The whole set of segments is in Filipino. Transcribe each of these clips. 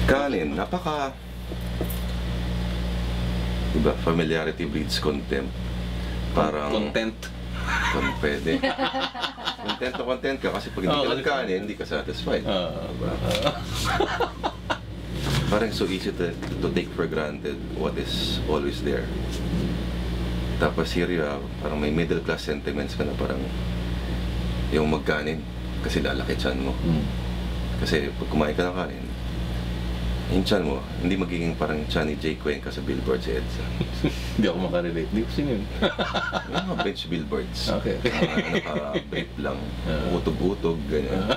Kanin, napaka... Diba, familiarity breeds contempt. Parang... Content. Kung pwede. Content na content ka kasi pag hindi ka nagkanin, hindi ka satisfied. Diba? Parang so easy to take for granted what is always there. Tapos here you have, parang may middle class sentiments ka na parang yung magkanin kasi lalaki tiyan mo. Kasi pag kumain ka ng kanin, yung tiyan mo, hindi magiging parang tiyan ni Jay Cuenca sa billboard si Edsa. Hindi ako makarelate. Hindi ko sino yun. Yung mga bench billboards. Okay. Naka-brief lang. Utog-utog, ganyan.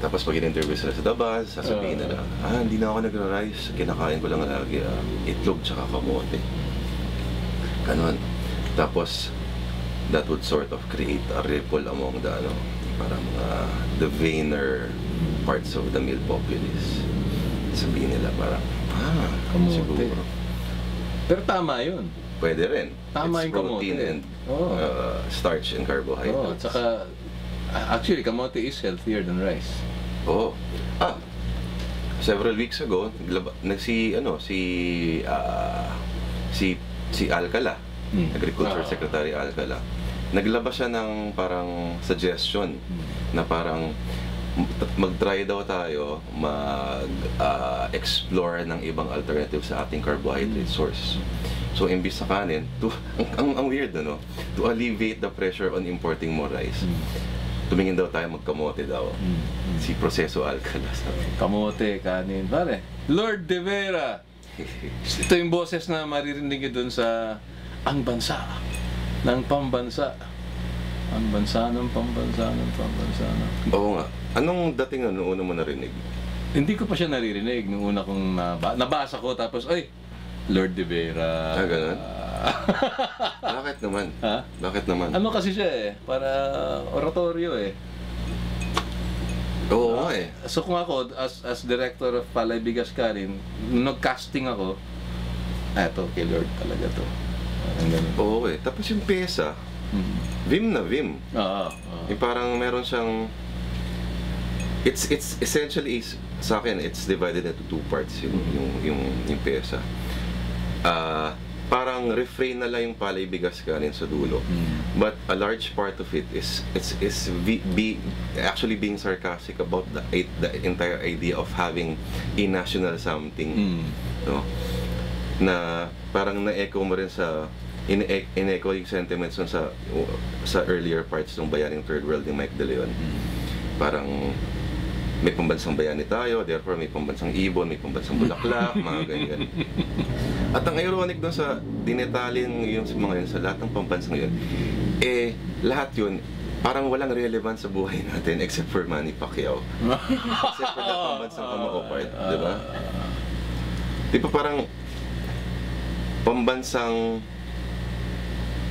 Tapos pag in-interview sila sa labas, sasabihin nila, hindi na ako nagra-rice. Kinakain ko lang lagi itlog tsaka kamote. Ganon. Tapos, that would sort of create a ripple among the, parang the vainer parts of the male populace. Sabihin nila parang, kamote. Siguro. Pero tama yun. Pwede rin. Tama It's yung kamote. protein and starch and carbohydrates. Tsaka, actually, kamote is healthier than rice. Oo. Several weeks ago, si Alcala, Agriculture Secretary Alcala, naglabas siya ng parang suggestion na parang mag-try daw tayo mag-explore ng ibang alternative sa ating carbohydrate source. So, imbis sa kanin, ang weird, to alleviate the pressure on importing more rice, tumingin daw tayo magkamote daw. Si Proseso Alcala. Kamote, kanin. Pare, Lord De Vera! Ito yung boses na maririnig doon sa ang bansa ng pambansa. Ang bansa ng pambansa ng pambansa ng... Oo nga. Anong dating noong una mo narinig? Hindi ko pa siya naririnig. Nung una kong nabasa ko, tapos, ay, Lord De Vera. Ganun? Bakit naman? Ha? Bakit naman? Ano kasi siya para oratorio Oo nga So kung ako, as director of Palay Bigas Kanin, nag-casting ako, eto, kay Lord talaga to. Oo Tapos yung pesa, Vim na Vim. Yung parang meron siyang... It's essentially, sa akin, it's divided into two parts, yung pesa. Parang refrain na lang yung Palay Bigas Kanin sa dulo. But a large part of it is actually being sarcastic about the entire idea of having a national something. No? Na parang na-echo mo rin sa in-echo yung sentiments sa earlier parts ng Bayaning Third World ni Mike De Leon. Parang may pambansang bayani tayo, therefore may pambansang ibon, may pambansang bulaklak, mga ganyan. At ang ironic doon sa dinetalin yung mga yun, sa lahat ng pambansang yun, lahat yun, parang walang relevance sa buhay natin except for Manny Pacquiao. Except for the pambansang Kamao part, di ba? Di ba parang pambansang,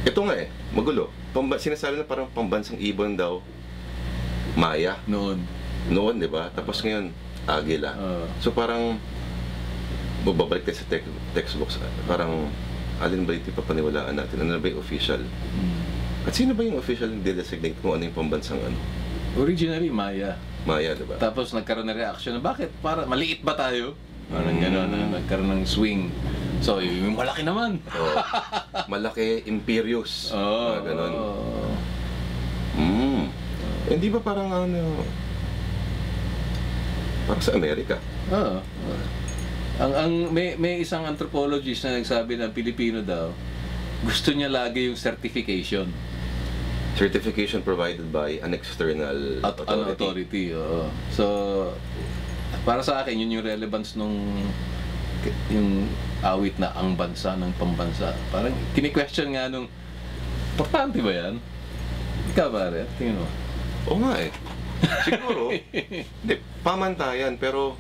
ito nga magulo. Sinasabi na parang pambansang ibon daw, Maya. Noon, di ba? Tapos ngayon, Agila. So parang, babalik tayo sa textbooks, parang, alin ba yung ipapaniwalaan natin? Ano ba yung official? At sino ba yung official na designate kung ano yung pambansang ano? Originally, Maya. Maya, di ba? Tapos nagkaroon na reaction na, bakit? Para maliit ba tayo? Parang gano'n, nagkaroon ng swing. So, yung malaki naman. Malaki, imperious. Gano'n. Hindi ba parang parang sa Amerika? May isang anthropologist na nagsabi na Pilipino daw, gusto niya lagi yung certification. Certification provided by an external authority. So, para sa akin, yun yung relevance nung yung awit na ang bansa ng pambansa. Parang kini-question nga nung, importante ba yan? Ikaw pare, tingin mo? Oo nga siguro, hindi, pamantayan, pero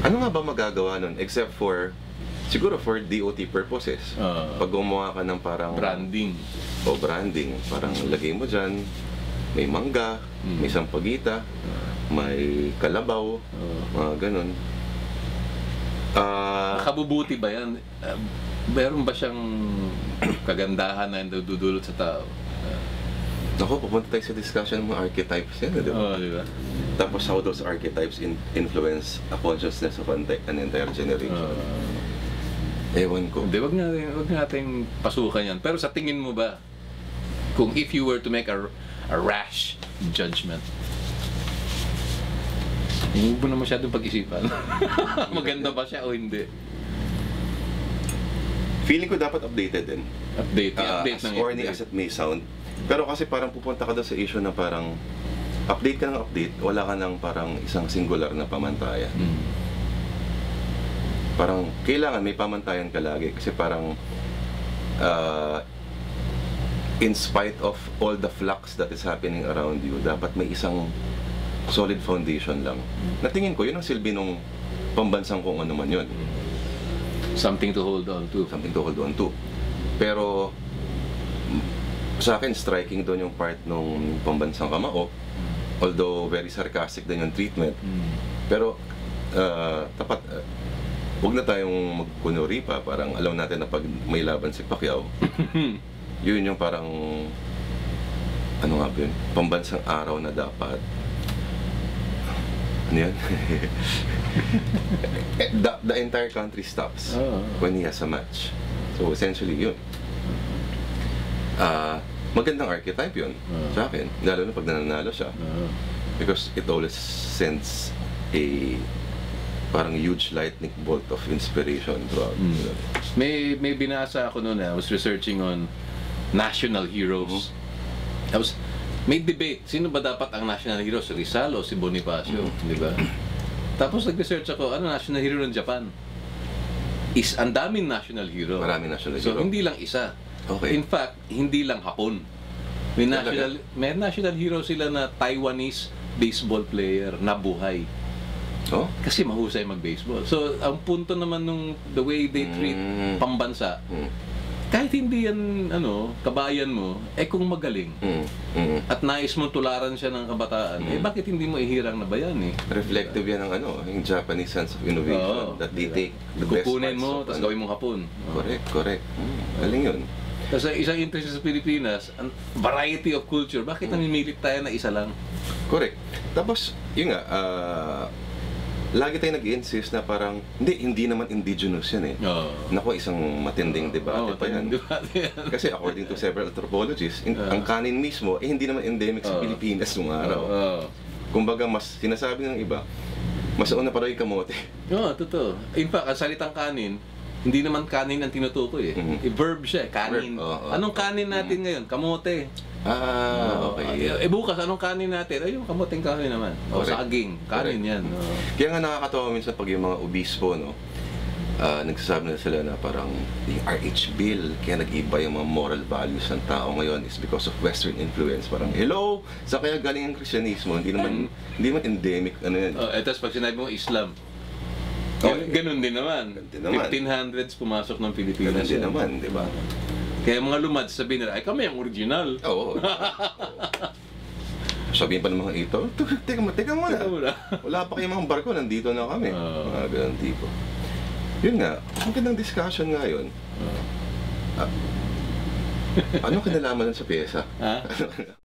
ano nga ba magagawa nun except for, siguro for DOT purposes. Pag gumawa ka ng parang branding. Branding, parang lagay mo dyan, may mangga, may sampagita, may kalabaw, mga ganun. Nakabubuti ba yan? Meron ba siyang kagandahan na dudulot sa tao? Naku, pupunta tayo sa discussion ng mga archetypes yan, di ba? Di ba? Tapos how those archetypes influence a consciousness of an entire generation. Ewan ko. Hindi, wag natin pasukan yan. Pero sa tingin mo ba, kung if you were to make a rash judgment, hindi mo na masyadong pag-isipan. Maganda ba siya o hindi? Feeling ko dapat updated din. Update As corny as it may sound. Pero kasi parang pupunta ka doon sa issue na parang update ka ng update, wala ka ng parang isang singular na pamantayan. Parang kailangan may pamantayan ka lagi kasi parang in spite of all the flux that is happening around you, dapat may isang solid foundation lang. Natingin ko, yun ang silbi nung pambansang kung ano man yun. Something to hold on to. Something to hold on to. Pero sa akin, striking doon yung part nung pambansang kamao. Although very sarcastic din yung treatment. Pero tapat, huwag na tayong magkunuri pa. Parang alam natin na pag may laban si Pacquiao, yun yung parang ano nga ba yun? Pambansang araw na dapat. Ano yan? the entire country stops when he has a match. So essentially yun. Magandang archetype yun sa akin, lalo na pag nananalo siya. Because it always sends a parang huge lightning bolt of inspiration throughout. May binasa ako noon, I was researching on national heroes. May debate, sino ba dapat ang national hero? Si Rizal o si Bonifacio, di ba? Tapos nag-research ako, ano national hero ng Japan? Ang daming national hero. Maraming national hero. So hindi lang isa. Okay. In fact, hindi lang Hapon. May national hero sila na Taiwanese baseball player na buhay. Oh? Kasi mahusay mag-baseball. So, ang punto naman nung the way they treat pambansa, kahit hindi yan, kabayan mo, kung magaling, at nais mo tularan siya ng kabataan, bakit hindi mo ihirang na bayan Reflective yan ng yung Japanese sense of innovation that they take the best kukunin parts mo, of, tapos gawin mong Hapon. Correct. Galing yun. Kasi isang interest sa Pilipinas, ang variety of culture, bakit namimilit tayo na isa lang? Correct. Tapos, yun nga, lagi tayo nag-insist na parang, hindi naman indigenous yan Naku, isang matinding debate pa yan. Kasi according to several anthropologists, ang kanin mismo, hindi naman endemic sa Pilipinas nung araw. Kumbaga, mas sinasabi ng iba, mas una pa rin yung kamote. Totoo. In fact, ang salitang kanin, hindi naman kanin ang tinutukoy verb siya, kanin. Anong kanin natin ngayon? Kamote. Okay. Bukas, anong kanin natin? Ay, yung kamoteng kanin naman. O saging, kanin yan. Kaya nga nakakatawa minsan pag yung mga obispo, nagsasabi na sila na parang yung RH Bill, kaya nag-iba yung mga moral values ng tao ngayon is because of Western influence. Parang, hello, sa kaya galing ang Kristyanismo, hindi naman endemic, yan. Tapos pag sinabi mo Islam, ganun din naman. 1500s pumasok ng Pilipinas. Ganun din naman, di ba? Kaya mga lumads sabihin nila, ay kami ang original. Oo. Sabihin pa ng mga ito, teka muna. Wala pa kayong mga barko, nandito na kami. Mga ganun tipo. Yun nga, ang gandang discussion nga yun. Ano kinalaman sa pyesa?